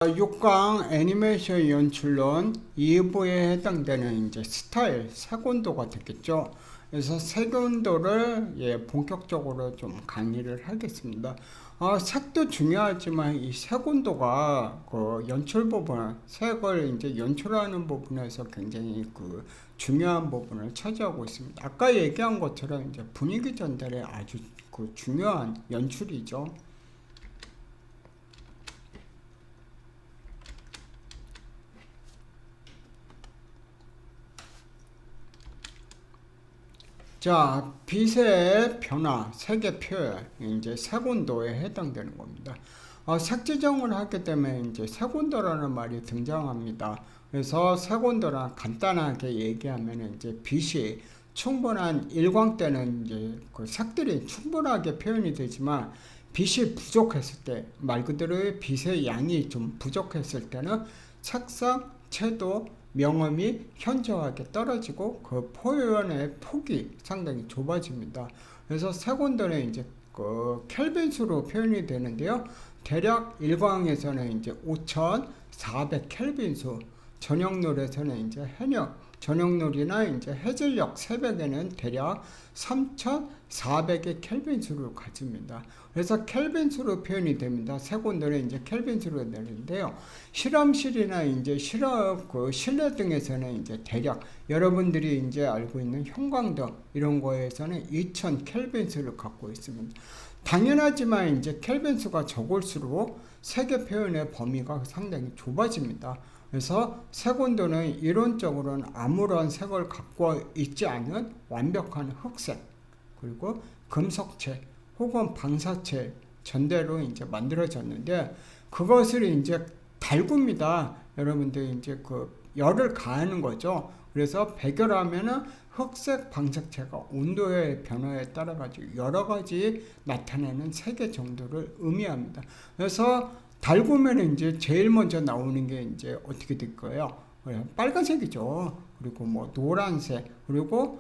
6강 애니메이션 연출론 2부에 해당되는 이제 스타일 색온도가 되겠죠. 그래서 색온도를 본격적으로 좀 강의를 하겠습니다. 색도 중요하지만 이 색온도가 그 연출 부분, 색을 이제 연출하는 부분에서 굉장히 그 중요한 부분을 차지하고 있습니다. 아까 얘기한 것처럼 이제 분위기 전달에 아주 그 중요한 연출이죠. 자, 빛의 변화, 색의 표현, 이제 색온도에 해당되는 겁니다. 색 지정을 하게 되면 이제 색온도라는 말이 등장합니다. 그래서 색온도란 간단하게 얘기하면 이제 빛이 충분한 일광 때는 이제 그 색들이 충분하게 표현이 되지만 빛이 부족했을 때, 말 그대로 빛의 양이 좀 부족했을 때는 색상, 채도, 명암이 현저하게 떨어지고 그 표현의 폭이 상당히 좁아집니다. 그래서 색온도는 이제 그 켈빈수로 표현이 되는데요. 대략 일광에서는 이제 5400 켈빈수, 전역놀에서는 이제 전역놀이나 이제 해질녘 새벽에는 대략 3400의 켈빈수를 가집니다. 그래서 켈빈수로 표현이 됩니다. 색온도는 이제 켈빈수로 되는데요. 실험실이나 이제 실내 등에서는 이제 대략 여러분들이 이제 알고 있는 형광등 이런 거에서는 2000 켈빈수를 갖고 있습니다. 당연하지만 이제 켈빈수가 적을수록 색의 표현의 범위가 상당히 좁아집니다. 그래서 색온도는 이론적으로는 아무런 색을 갖고 있지 않은 완벽한 흑색, 그리고 금속체 혹은 방사체 전대로 이제 만들어졌는데 그것을 이제 달굽니다. 여러분들 이제 그 열을 가하는 거죠. 그래서 백열하면은 흑색 방사체가 온도의 변화에 따라 가지고 여러 가지 나타내는 색의 정도를 의미합니다. 그래서 달구면 이제 제일 먼저 나오는 게 이제 어떻게 될 거예요? 빨간색이죠. 그리고 뭐 노란색, 그리고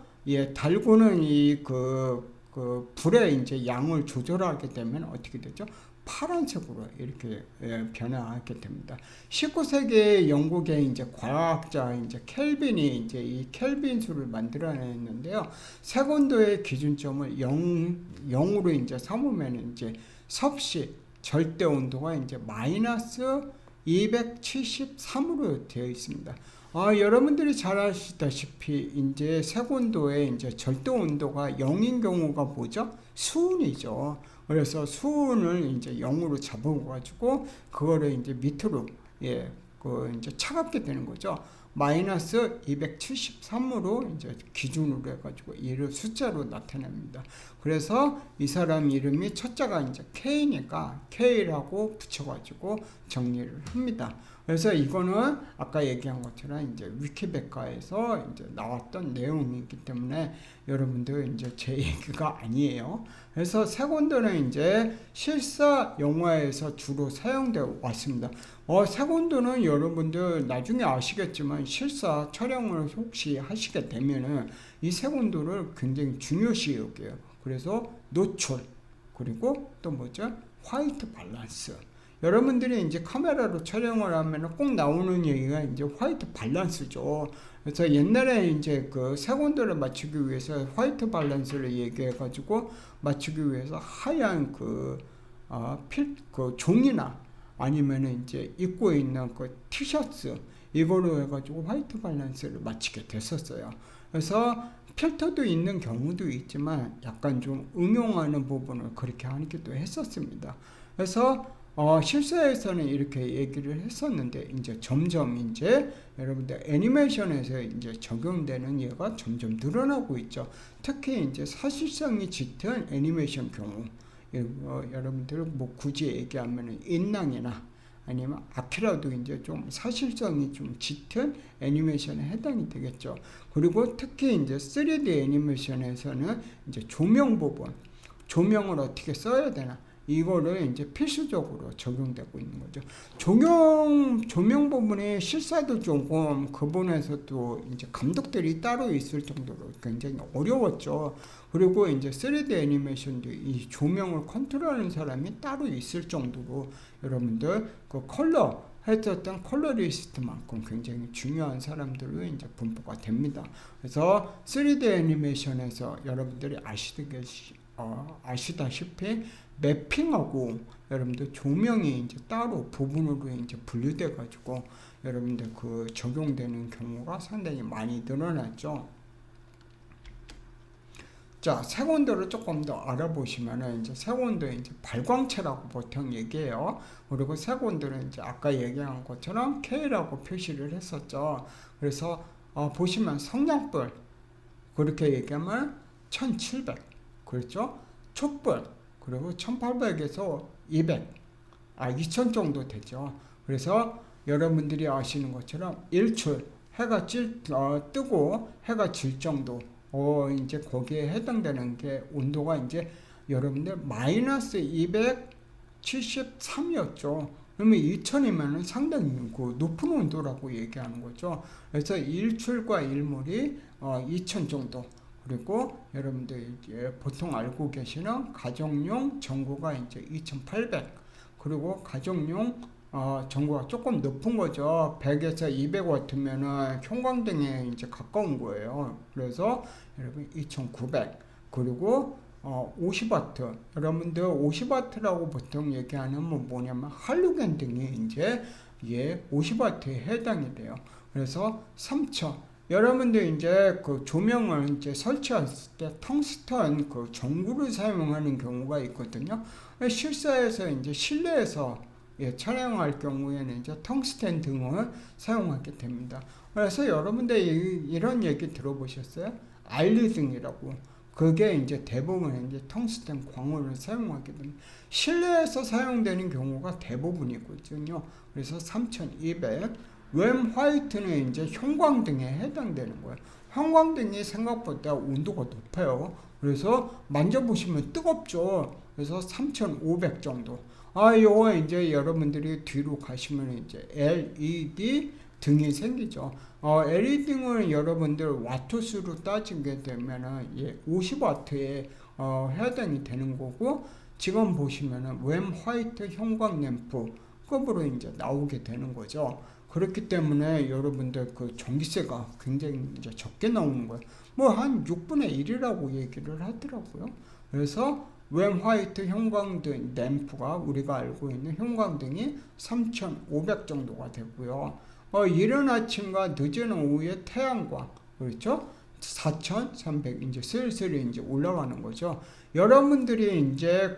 달구는 그 불의 이제 양을 조절하게 되면 어떻게 되죠? 파란색으로 이렇게 변화하게 됩니다. 19세기 영국의 이제 과학자 이제 켈빈이 이제 이 켈빈수를 만들어냈는데요. 색온도의 기준점을 0으로 이제 삼으면 이제 섭씨 절대 온도가 이제 마이너스 273으로 되어 있습니다. 여러분들이 잘 아시다시피 이제 색온도의 이제 절대 온도가 0인 경우가 뭐죠? 수은이죠. 그래서 수은을 이제 0으로 잡아가지고 그거를 이제 밑으로 이제 차갑게 되는 거죠. 마이너스 273으로 이제 기준으로 해가지고 이를 숫자로 나타냅니다. 그래서 이 사람 이름이 첫자가 이제 K니까 K라고 붙여가지고 정리를 합니다. 그래서 이거는 아까 얘기한 것처럼 이제 위키백과에서 이제 나왔던 내용이기 때문에 여러분들 이제 제 얘기가 아니에요. 그래서 색온도는 이제 실사 영화에서 주로 사용되어 왔습니다. 색온도는 여러분들 나중에 아시겠지만 실사 촬영을 혹시 하시게 되면은 이 색온도를 굉장히 중요시 여겨요. 그래서 노출, 그리고 또 뭐죠? 화이트 밸런스. 여러분들이 이제 카메라로 촬영을 하면 꼭 나오는 얘기가 이제 화이트 밸런스죠. 그래서 옛날에 이제 그 색온도를 맞추기 위해서 화이트 밸런스를 얘기해가지고 맞추기 위해서 하얀 그 종이나 아니면은 이제 입고 있는 그 티셔츠 이걸로 해가지고 화이트 밸런스를 맞추게 됐었어요. 그래서 필터도 있는 경우도 있지만 약간 좀 응용하는 부분을 그렇게 하기도 했었습니다. 그래서 실사에서는 이렇게 얘기를 했었는데 이제 점점 이제 여러분들 애니메이션에서 이제 적용되는 예가 점점 늘어나고 있죠. 특히 이제 사실성이 짙은 애니메이션 경우 여러분들 뭐 굳이 얘기하면은 인랑이나 아니면 아키라도 이제 좀 사실성이 좀 짙은 애니메이션에 해당이 되겠죠. 그리고 특히 이제 3D 애니메이션에서는 이제 조명 부분, 조명을 어떻게 써야 되나 이거를 이제 필수적으로 적용되고 있는 거죠. 조명 부분에 실사도 조금 그 부분에서도 이제 감독들이 따로 있을 정도로 굉장히 어려웠죠. 그리고 이제 3D 애니메이션도 이 조명을 컨트롤하는 사람이 따로 있을 정도로 여러분들 그 컬러 했었던 컬러리스트만큼 굉장히 중요한 사람들로 이제 분포가 됩니다. 그래서 3D 애니메이션에서 여러분들이 아시다시피 매핑하고 여러분들 조명이 이제 따로 부분으로 이제 분류돼 가지고 여러분들 그 적용되는 경우가 상당히 많이 늘어났죠. 자, 색온도를 조금 더 알아보시면은 이제 색온도 이제 발광체라고 보통 얘기해요. 그리고 색온도는 이제 아까 얘기한 것처럼 K라고 표시를 했었죠. 그래서 보시면 성냥불 그렇게 얘기하면 1700 그렇죠? 촛불 그리고 1800에서 2000 정도 되죠. 그래서 여러분들이 아시는 것처럼 일출 해가 뜨고 해가 질 정도 이제 거기에 해당되는 게 온도가 이제 여러분들 마이너스 273이었죠. 그러면 2000이면은 상당히 그 높은 온도라고 얘기하는 거죠. 그래서 일출과 일몰이 2000 정도. 그리고 여러분들 이제 보통 알고 계시는 가정용 전구가 이제 2800. 그리고 가정용 전구가 조금 높은 거죠. 100에서 200W면은 형광등에 이제 가까운 거예요. 그래서 여러분 2900 그리고 50W 여러분들 50W라고 보통 얘기하는 뭐냐면 할로겐 등이 이제 50W에 해당이 돼요. 그래서 3000 여러분들 이제 그 조명을 이제 설치했을 때 텅스턴 그 전구를 사용하는 경우가 있거든요. 실사에서 이제 실내에서 촬영할 경우에는 이제 텅스텐 등을 사용하게 됩니다. 그래서 여러분들 이런 얘기 들어보셨어요? 알리 등이라고. 그게 이제 대부분 이제 텅스텐 광원을 사용하게 됩니다. 실내에서 사용되는 경우가 대부분이거든요. 그래서 3200. 램 화이트는 이제 형광등에 해당되는 거예요. 형광등이 생각보다 온도가 높아요. 그래서 만져보시면 뜨겁죠. 그래서 3500 정도. 요거 이제 여러분들이 뒤로 가시면 이제 LED 등이 생기죠. LED 등은 여러분들 와트수로 따지게 되면은 50W에 해당이 되는 거고, 지금 보시면은 램 화이트 형광 램프 급으로 이제 나오게 되는 거죠. 그렇기 때문에 여러분들 그 전기세가 굉장히 이제 적게 나오는 거예요. 뭐 한 6분의 1이라고 얘기를 하더라고요. 그래서 램 화이트 형광등 램프가 우리가 알고 있는 형광등이 3500 정도가 되고요. 이른 아침과 늦은 오후에 태양광, 그렇죠? 4300 이제 슬슬 이제 올라가는 거죠. 여러분들이 이제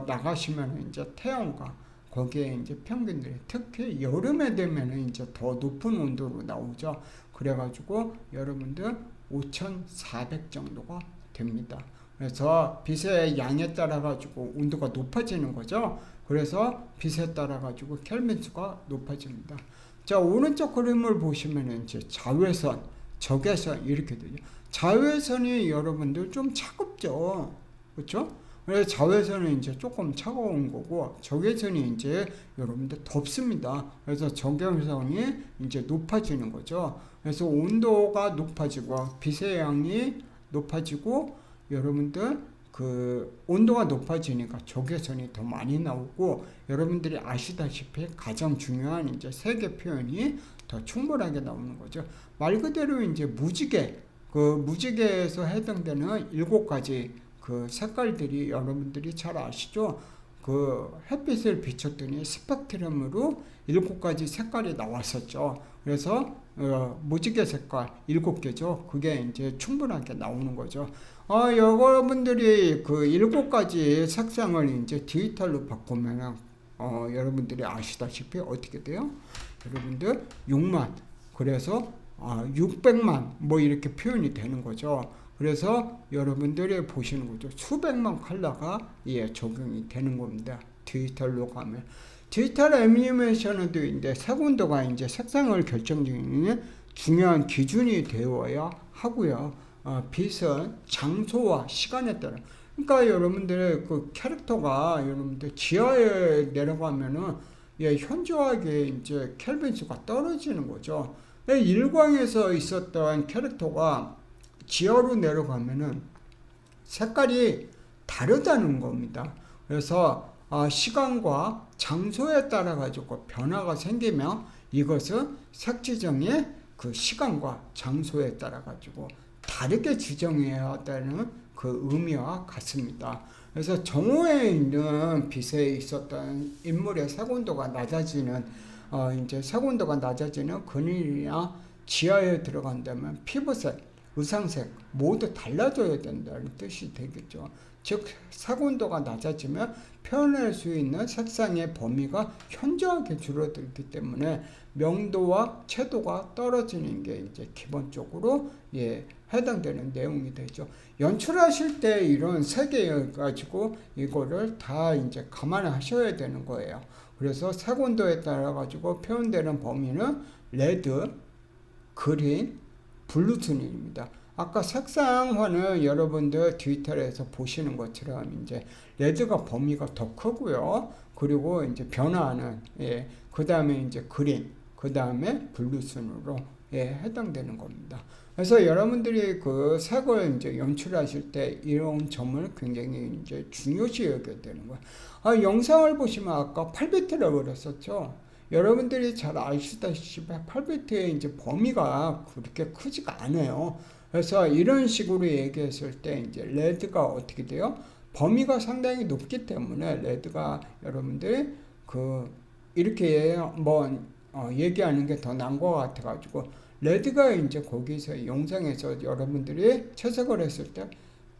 나가시면 이제 태양광 거기에 이제 평균들이 특히 여름에 되면은 이제 더 높은 온도로 나오죠. 그래가지고 여러분들 5400 정도가 됩니다. 그래서 빛의 양에 따라 가지고 온도가 높아지는 거죠. 그래서 빛에 따라 가지고 켈빈수가 높아집니다. 자, 오른쪽 그림을 보시면은 이제 자외선, 적외선 이렇게 되죠. 자외선이 여러분들 좀 차갑죠. 그렇죠? 그래서 자외선은 이제 조금 차가운 거고, 적외선이 이제 여러분들 덥습니다. 그래서 적외선이 이제 높아지는 거죠. 그래서 온도가 높아지고 빛의 양이 높아지고 여러분들 그 온도가 높아지니까 적외선이 더 많이 나오고, 여러분들이 아시다시피 가장 중요한 이제 색의 표현이 더 충분하게 나오는 거죠. 말 그대로 이제 무지개, 그 무지개에서 해당되는 7가지 그 색깔들이 여러분들이 잘 아시죠? 그 햇빛을 비췄더니 스펙트럼으로 7가지 색깔이 나왔었죠. 그래서 무지개 색깔 7개죠. 그게 이제 충분하게 나오는 거죠. 여러분들이 그 7가지 색상을 이제 디지털로 바꾸면 여러분들이 아시다시피 어떻게 돼요? 여러분들 6만, 그래서 600만 뭐 이렇게 표현이 되는 거죠. 그래서 여러분들이 보시는 거죠. 수백만 컬러가 적용이 되는 겁니다. 디지털로 가면. 디지털 애니메이션에도 이제 색온도가 이제 색상을 결정짓는 중요한 기준이 되어야 하고요. 빛은 장소와 시간에 따라. 그러니까 여러분들의 그 캐릭터가 여러분들 지하에 내려가면은 현저하게 이제 켈빈수가 떨어지는 거죠. 일광에서 있었던 캐릭터가 지하로 내려가면은 색깔이 다르다는 겁니다. 그래서 시간과 장소에 따라 가지고 변화가 생기면 이것은 색 지정의 그 시간과 장소에 따라 가지고 다르게 지정해야 되는 그 의미와 같습니다. 그래서 정오에 있는 빛에 있었던 인물의 색온도가 낮아지는 이제 색온도가 낮아지는 근일이나 지하에 들어간다면 피부색, 의상색 모두 달라져야 된다는 뜻이 되겠죠. 즉 색온도가 낮아지면 표현할 수 있는 색상의 범위가 현저하게 줄어들기 때문에 명도와 채도가 떨어지는 게 이제 기본적으로 해당되는 내용이 되죠. 연출하실 때 이런 색에 가지고 이거를 다 이제 감안하셔야 되는 거예요. 그래서 색온도에 따라 가지고 표현되는 범위는 레드, 그린, 블루톤입니다. 아까 색상화는 여러분들 디지털에서 보시는 것처럼 이제 레드가 범위가 더 크고요. 그리고 이제 변화는 그 다음에 이제 그린, 그 다음에 블루톤으로 해당되는 겁니다. 그래서 여러분들이 그 색을 이제 연출하실 때 이런 점을 굉장히 이제 중요시 여겨야 되는 거예요. 영상을 보시면 아까 8비트라고 그랬었죠. 여러분들이 잘 아시다시피 8비트의 이제 범위가 그렇게 크지가 않아요. 그래서 이런 식으로 얘기했을 때 이제 레드가 어떻게 돼요? 범위가 상당히 높기 때문에 레드가 여러분들이 이렇게 얘기하는 게 더 나은 것 같아가지고 레드가 이제 거기서 영상에서 여러분들이 채색을 했을 때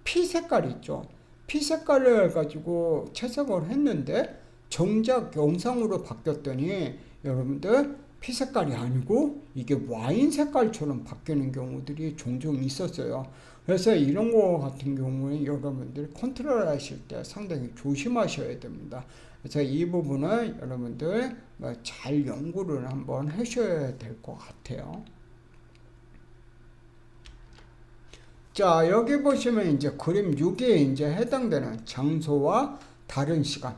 피 색깔 있죠. 피 색깔을 가지고 채색을 했는데 정작 영상으로 바뀌었더니 여러분들 피 색깔이 아니고 이게 와인 색깔처럼 바뀌는 경우들이 종종 있었어요. 그래서 이런 거 같은 경우에 여러분들이 컨트롤 하실 때 상당히 조심하셔야 됩니다. 그래서 이 부분을 여러분들 잘 연구를 한번 하셔야 될 것 같아요. 자, 여기 보시면 이제 그림 6에 이제 해당되는 장소와 다른 시간.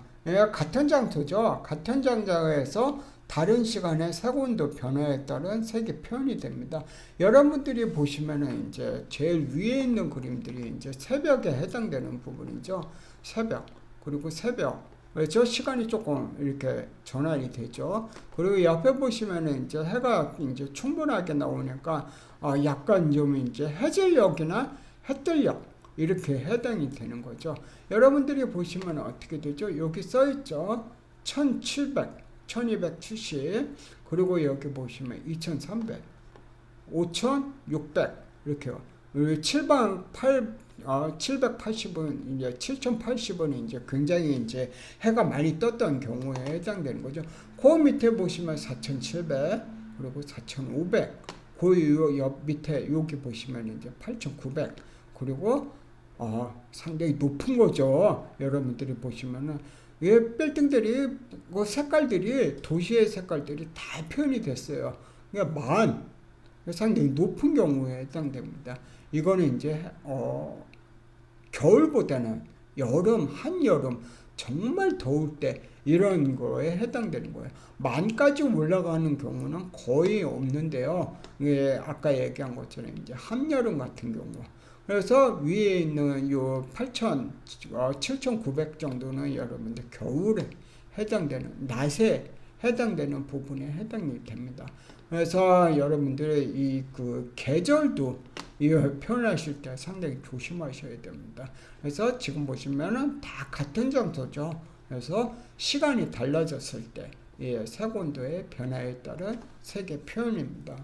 같은 장소죠. 같은 장소에서 다른 시간의 색온도 변화에 따른 색이 표현이 됩니다. 여러분들이 보시면은 이제 제일 위에 있는 그림들이 이제 새벽에 해당되는 부분이죠. 새벽. 그리고 새벽. 저 시간이 조금 이렇게 전환이 되죠. 그리고 옆에 보시면은 이제 해가 이제 충분하게 나오니까 약간 좀 이제 해질녘이나 해뜰녘 이렇게 해당이 되는 거죠. 여러분들이 보시면 어떻게 되죠? 여기 써 있죠. 1700, 1270, 그리고 여기 보시면 2300, 5600 이렇게요. 780은 이제 7080은 이제 굉장히 이제 해가 많이 떴던 경우에 해당되는 거죠. 그 밑에 보시면 4700 그리고 4500 그 옆 밑에 여기 보시면 이제 8900 그리고 상당히 높은 거죠. 여러분들이 보시면은 빌딩들이 그 색깔들이 도시의 색깔들이 다 표현이 됐어요. 그러니까 상당히 높은 경우에 해당됩니다. 이거는 이제 겨울보다는 여름, 한여름 정말 더울 때 이런 거에 해당되는 거예요. 만까지 올라가는 경우는 거의 없는데요. 아까 얘기한 것처럼 이제 한여름 같은 경우. 그래서 위에 있는 요 7,900 정도는 여러분들 겨울에 해당되는, 낮에 해당되는 부분에 해당이 됩니다. 그래서 여러분들의 계절도 표현하실 때 상당히 조심하셔야 됩니다. 그래서 지금 보시면은 다 같은 장소죠. 그래서 시간이 달라졌을 때 색온도의 변화에 따른 색의 표현입니다.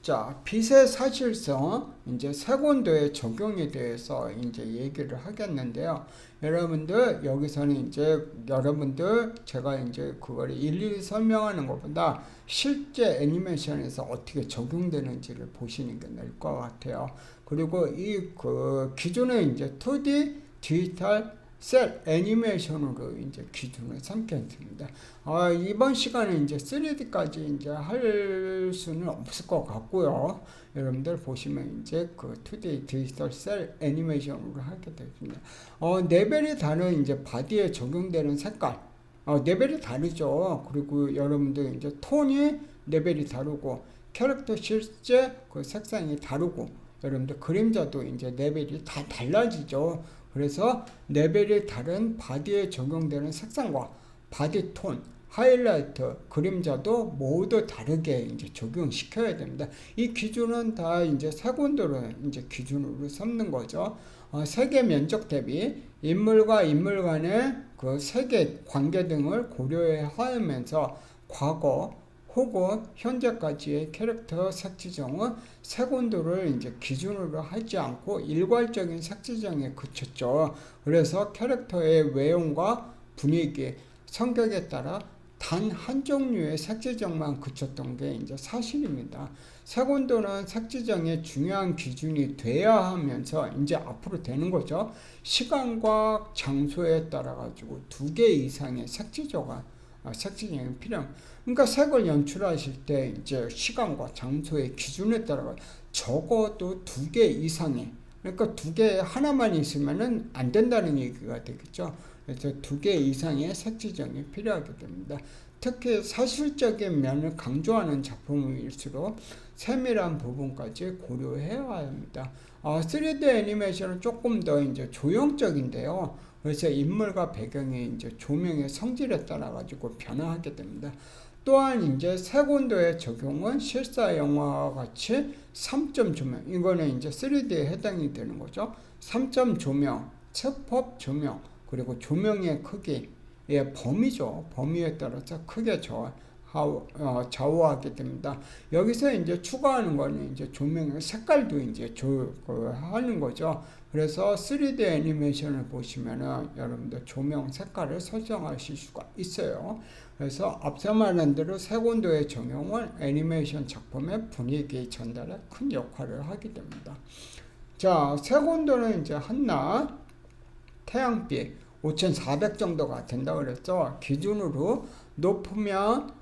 자, 빛의 사실성, 이제 색온도의 적용에 대해서 이제 얘기를 하겠는데요. 여러분들, 여기서는 이제 제가 이제 그걸 일일이 설명하는 것보다 실제 애니메이션에서 어떻게 적용되는지를 보시는 게 나을 것 같아요. 그리고 기존에 이제 2D 디지털 셀 애니메이션으로 이제 기준을 삼겠습니다. 이번 시간에 이제 3D까지 이제 할 수는 없을 것 같고요. 여러분들 보시면 이제 2D 디지털 셀 애니메이션으로 하게 되겠습니다. 레벨이 다른 이제 바디에 적용되는 색깔, 레벨이 다르죠. 그리고 여러분들 이제 톤이 레벨이 다르고, 캐릭터 실제 색상이 다르고, 여러분들 그림자도 이제 레벨이 다 달라지죠. 그래서 레벨이 다른 바디에 적용되는 색상과 바디 톤, 하이라이트, 그림자도 모두 다르게 이제 적용시켜야 됩니다. 이 기준은 다 이제 색온도를 이제 기준으로 삼는 거죠. 색의 면적 대비 인물과 인물 간의 그 색의 관계 등을 고려해 하면서 과거 혹은 현재까지의 캐릭터 색 지정은 색온도를 이제 기준으로 하지 않고 일괄적인 색 지정에 그쳤죠. 그래서 캐릭터의 외형과 분위기, 성격에 따라 단 한 종류의 색 지정만 그쳤던 게 이제 사실입니다. 색온도는 색 지정의 중요한 기준이 돼야 하면서 이제 앞으로 되는 거죠. 시간과 장소에 따라 가지고 2개 이상의 색 지정이 필요합니다. 그러니까 색을 연출하실 때 이제 시간과 장소의 기준에 따라 적어도 2개 이상의, 그러니까 2개 하나만 있으면은 안 된다는 얘기가 되겠죠. 그래서 2개 이상의 색 지정이 필요하게 됩니다. 특히 사실적인 면을 강조하는 작품일수록 세밀한 부분까지 고려해야 합니다. 3D 애니메이션은 조금 더 이제 조형적인데요. 그래서 인물과 배경이 이제 조명의 성질에 따라 가지고 변화하게 됩니다. 또한 이제 색온도의 적용은 실사 영화와 같이 3점 조명, 이거는 이제 3D에 해당이 되는 거죠. 3점 조명, 측법 조명, 그리고 조명의 크기의 범위죠. 범위에 따라서 크게 좌우하게 됩니다. 여기서 이제 추가하는 거는 이제 조명의 색깔도 이제 하는 거죠. 그래서 3D 애니메이션을 보시면은 여러분들 조명 색깔을 설정하실 수가 있어요. 그래서 앞서 말한 대로 색온도의 적용은 애니메이션 작품의 분위기 전달에 큰 역할을 하게 됩니다. 자, 색온도는 이제 한낮 태양빛 5400 정도가 된다 그랬죠. 기준으로 높으면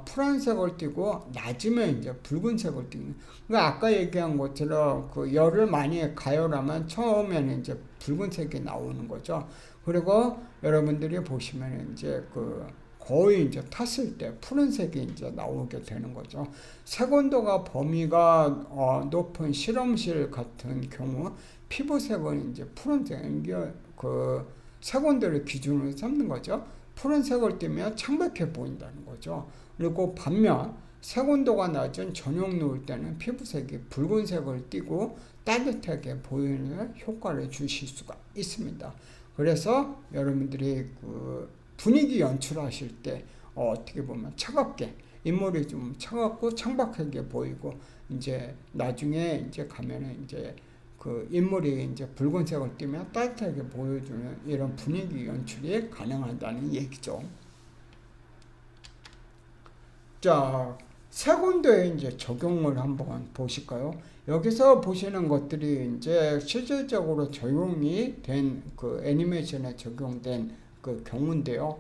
푸른색을 띠고 낮으면 이제 붉은색을 띠는. 그러니까 아까 얘기한 것처럼 그 열을 많이 가열하면 처음에는 이제 붉은색이 나오는 거죠. 그리고 여러분들이 보시면 이제 그 거의 이제 탔을 때 푸른색이 이제 나오게 되는 거죠. 색온도가 범위가 높은 실험실 같은 경우 피부색은 이제 푸른색, 그 색온도를 기준으로 삼는 거죠. 푸른색을 띠면 창백해 보인다는 거죠. 그리고 반면 색온도가 낮은 저녁 누울 때는 피부색이 붉은색을 띠고 따뜻하게 보이는 효과를 주실 수가 있습니다. 그래서 여러분들이 그 분위기 연출하실 때 어떻게 보면 차갑게, 인물이 좀 차갑고 창백하게 보이고 이제 나중에 이제 가면은 이제 그 인물이 이제 붉은색을 띠면 따뜻하게 보여주는 이런 분위기 연출이 가능하다는 얘기죠. 자, 색온도에 이제 적용을 한번 보실까요? 여기서 보시는 것들이 이제 실질적으로 적용이 된 그 애니메이션에 적용된 그 경우인데요.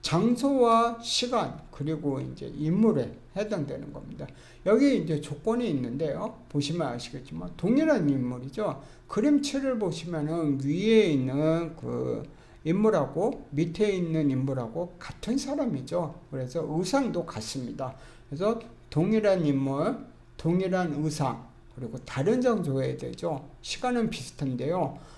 장소와 시간 그리고 이제 인물에 해당되는 겁니다. 여기 이제 조건이 있는데요. 보시면 아시겠지만 동일한 인물이죠. 그림체를 보시면은 위에 있는 그 인물하고 밑에 있는 인물하고 같은 사람이죠. 그래서 의상도 같습니다. 그래서 동일한 인물, 동일한 의상, 그리고 다른 장소에 되죠. 시간은 비슷한데요.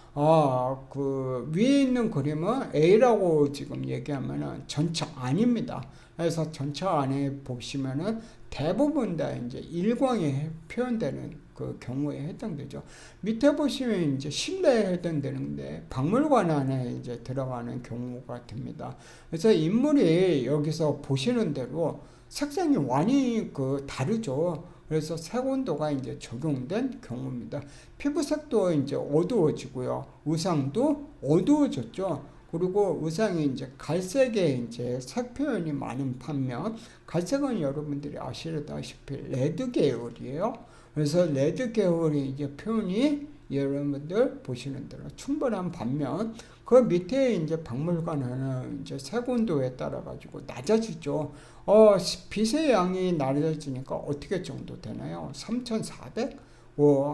그 위에 있는 그림은 A라고 지금 얘기하면은 전체 아닙니다. 그래서 전체 안에 보시면은 대부분 다 이제 일광에 표현되는 그 경우에 해당되죠. 밑에 보시면 이제 실내에 해당되는데 박물관 안에 이제 들어가는 경우가 됩니다. 그래서 인물이 여기서 보시는 대로 색상이 완전히 그 다르죠. 그래서 색온도가 이제 적용된 경우입니다. 피부색도 이제 어두워지고요. 의상도 어두워졌죠. 그리고 의상이 이제 갈색에 이제 색 표현이 많은 반면, 갈색은 여러분들이 아시다시피 레드 계열이에요. 그래서 레드 계열이 이제 표현이 여러분들 보시는 대로 충분한 반면, 그 밑에 이제 박물관은 이제 색온도에 따라 가지고 낮아지죠. 빛의 양이 낮아지니까 어떻게 정도 되나요? 3,400?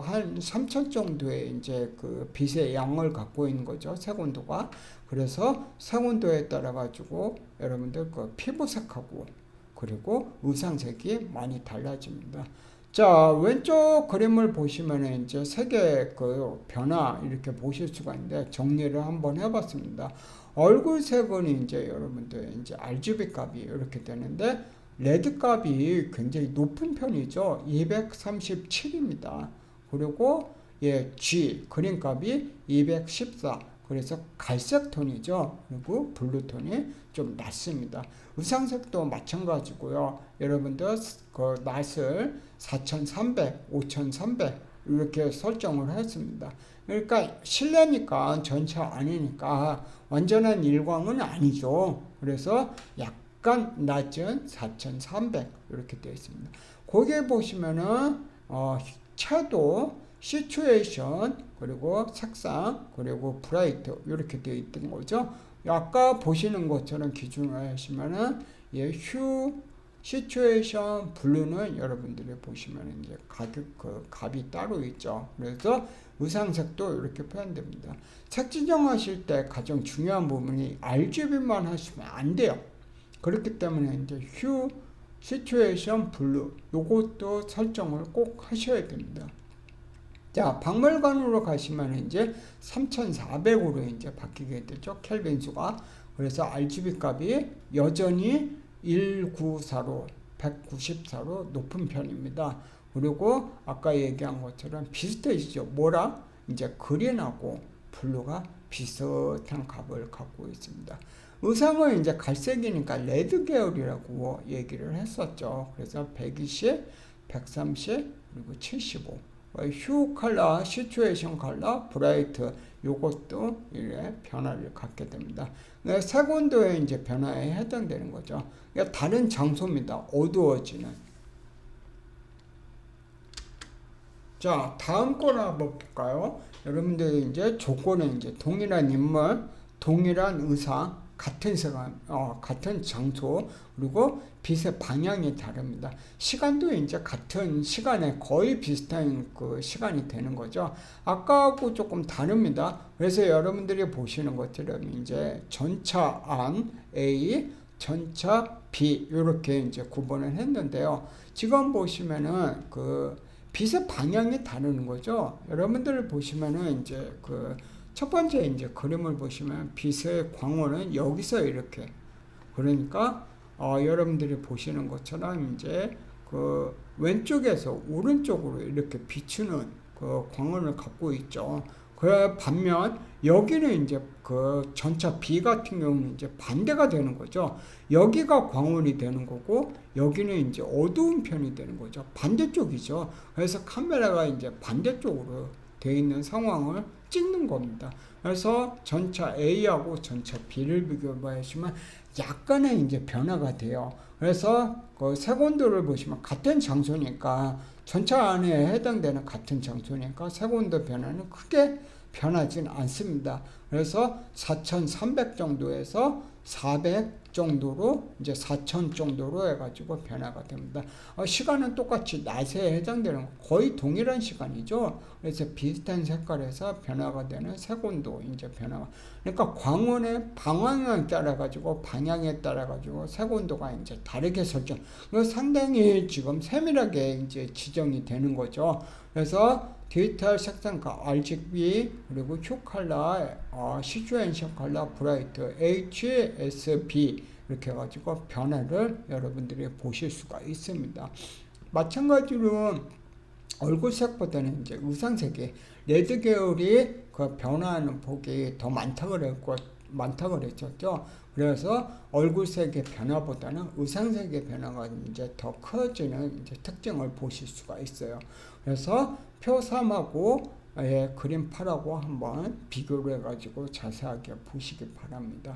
한 3,000 정도의 이제 그 빛의 양을 갖고 있는 거죠. 색온도가. 그래서 색온도에 따라 가지고 여러분들 그 피부색하고 그리고 의상색이 많이 달라집니다. 자, 왼쪽 그림을 보시면은 이제 색의 그 변화 이렇게 보실 수가 있는데 정리를 한번 해봤습니다. 얼굴색은 이제 여러분들 이제 RGB 값이 이렇게 되는데 레드 값이 굉장히 높은 편이죠. 237입니다. 그리고 G 그린 값이 214. 그래서 갈색 톤이죠. 그리고 블루 톤이 좀 낮습니다. 의상색도 마찬가지고요. 여러분들 그 낫을 4300, 5300 이렇게 설정을 했습니다. 그러니까 실내니까 전차 아니니까 완전한 일광은 아니죠. 그래서 약간 낮은 4300 이렇게 되어 있습니다. 거기에 보시면은 채도, 시츄에이션, 그리고 색상, 그리고 브라이트 이렇게 되어 있던 거죠. 아까 보시는 것처럼 기준을 하시면은 휴, 시츄에이션, 블루는 여러분들이 보시면 이제 가격 그 값이 따로 있죠. 그래서 의상색도 이렇게 표현됩니다. 색 지정하실 때 가장 중요한 부분이 RGB만 하시면 안 돼요. 그렇기 때문에 이제 휴, 시츄에이션, 블루 요것도 설정을 꼭 하셔야 됩니다. 자, 박물관으로 가시면 이제 3400으로 이제 바뀌게 되죠. 켈빈 수가. 그래서 RGB 값이 여전히 194로 194로 높은 편입니다. 그리고 아까 얘기한 것처럼 비슷해지죠. 뭐랑 이제 그린하고 블루가 비슷한 값을 갖고 있습니다. 의상은 이제 갈색이니까 레드 계열이라고 얘기를 했었죠. 그래서 120, 130, 그리고 75. 휴 컬러, 시츄에이션 컬러, 브라이트 요것도 이래 변화를 갖게 됩니다. 색온도의 이제 변화에 해당되는 거죠. 그러니까 다른 장소입니다. 어두워지는. 자, 다음 거를 한번 볼까요? 여러분들 이제 조건은 이제 동일한 인물, 동일한 의상, 같은 시간, 같은 장소, 그리고 빛의 방향이 다릅니다. 시간도 이제 같은 시간에 거의 비슷한 그 시간이 되는 거죠. 아까하고 조금 다릅니다. 그래서 여러분들이 보시는 것처럼 이제 전차 안 A, 전차 B 이렇게 이제 구분을 했는데요. 지금 보시면은 그 빛의 방향이 다르는 거죠. 여러분들 보시면은 이제 그 첫 번째 이제 그림을 보시면 빛의 광원은 여기서 이렇게 그러니까 여러분들이 보시는 것처럼 이제 그 왼쪽에서 오른쪽으로 이렇게 비추는 그 광원을 갖고 있죠. 그 반면 여기는 이제 그 전차 B 같은 경우는 이제 반대가 되는 거죠. 여기가 광원이 되는 거고 여기는 이제 어두운 편이 되는 거죠. 반대쪽이죠. 그래서 카메라가 이제 반대쪽으로 되어 있는 상황을 찍는 겁니다. 그래서 전차 A하고 전차 B를 비교해 보시면 약간의 이제 변화가 돼요. 그래서 그 색온도를 보시면 같은 장소니까 전차 안에 해당되는 같은 장소니까 색온도 변화는 크게 변하진 않습니다. 그래서 4300 정도에서 400 정도로 이제 4000 정도로 해가지고 변화가 됩니다. 시간은 똑같이 낮에 해당되는 거의 동일한 시간이죠. 그래서 비슷한 색깔에서 변화가 되는 색온도 이제 변화가. 그러니까 광원의 방향에 따라 가지고 색온도가 이제 다르게 설정. 상당히 지금 세밀하게 이제 지정이 되는 거죠. 그래서 디지털 색상가 RGB 그리고 휴 컬러, 시츄에이션 컬러, 브라이트, HSB 이렇게 해가지고 변화를 여러분들이 보실 수가 있습니다. 마찬가지로 얼굴색보다는 이제 의상색이 레드 계열이 그 변화하는 폭이 더 많다고 그랬었죠. 그래서 얼굴색의 변화보다는 의상색의 변화가 이제 더 커지는 이제 특징을 보실 수가 있어요. 그래서 표 3하고 그림 8하고 한번 비교를 해가지고 자세하게 보시기 바랍니다.